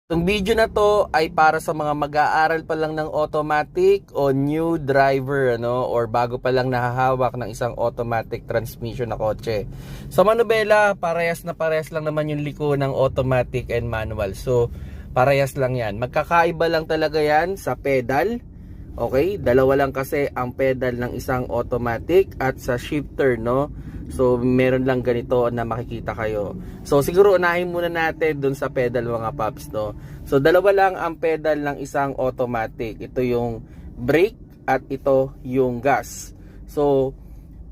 Itong video na to ay para sa mga mag-aaral pa lang ng automatic o new driver or bago pa lang nahahawak ng isang automatic transmission na kotse. Sa manubela, parehas na parehas lang naman yung liko ng automatic and manual. So, parehas lang yan. Magkakaiba lang talaga yan sa pedal. Okay? Dalawa lang kasi ang pedal ng isang automatic at sa shifter, So, meron lang ganito na makikita kayo. So, siguro unahin muna natin dun sa pedal mga paps, So, dalawa lang ang pedal ng isang automatic. Ito yung brake at ito yung gas. So,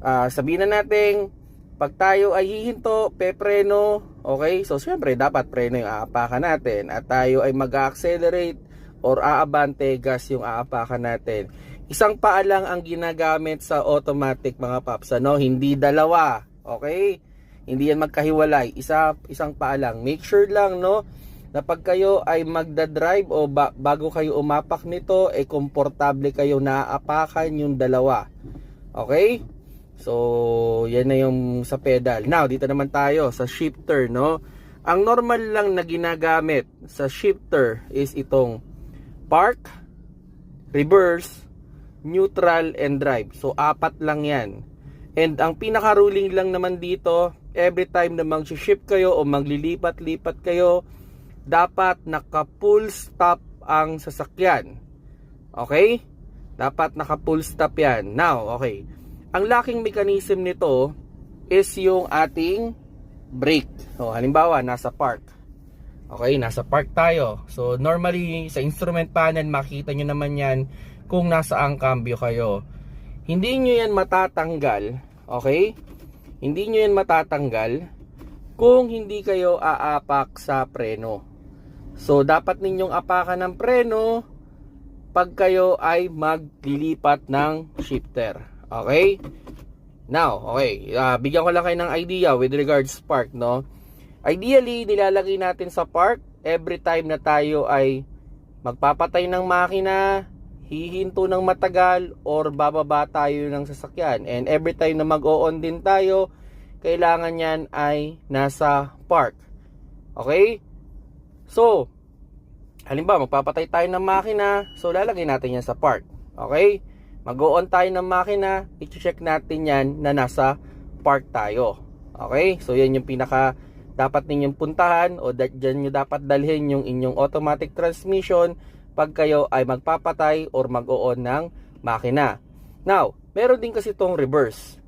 sabihin na natin, pag tayo ay hihinto, pepreno, okay? So, syempre, dapat preno yung aapakan natin. At tayo ay mag-accelerate or aabante, gas yung aapakan natin. Isang paa lang ang ginagamit sa automatic mga paps, hindi dalawa, okay? Hindi yan magkahiwalay, isang paa lang. Make sure lang, na pag kayo ay magdadrive o bago kayo umapak nito, komportable kayo naaapakan yung dalawa. Okay? So, yan na yung sa pedal. Now, dito naman tayo sa shifter, Ang normal lang na ginagamit sa shifter is itong park, reverse, neutral, and drive. So, 4 lang yan. And ang pinaka-ruling lang naman dito, every time na mag-shift kayo o maglilipat-lipat kayo, dapat naka-full stop ang sasakyan. Okay? Dapat naka-full stop yan. Now, okay. Ang locking mechanism nito is yung ating brake. So, halimbawa, nasa park. Okay, nasa park tayo. So, normally, sa instrument panel, makita nyo naman yan kung nasaan cambio kayo. Hindi nyo yan matatanggal, okay? Hindi nyo yan matatanggal kung hindi kayo aapak sa preno. So, dapat ninyong apakan ng preno pag kayo ay maglilipat ng shifter. Okay? Now, okay. Bigyan ko lang kayo ng idea with regards to park, Ideally, nilalagay natin sa park every time na tayo ay magpapatay ng makina, hihinto ng matagal, or bababa tayo ng sasakyan. And every time na mag-o-on din tayo, kailangan yan ay nasa park. Okay? So, halimbawa, magpapatay tayo ng makina, so lalagay natin yan sa park. Okay? Mag-o-on tayo ng makina, i-check natin yan na nasa park tayo. Okay? So, yan yung pinaka dapat ninyong puntahan o dyan nyo dapat dalhin yung inyong automatic transmission pag kayo ay magpapatay or mag-o-on ng makina. Now, meron din kasi itong reverse.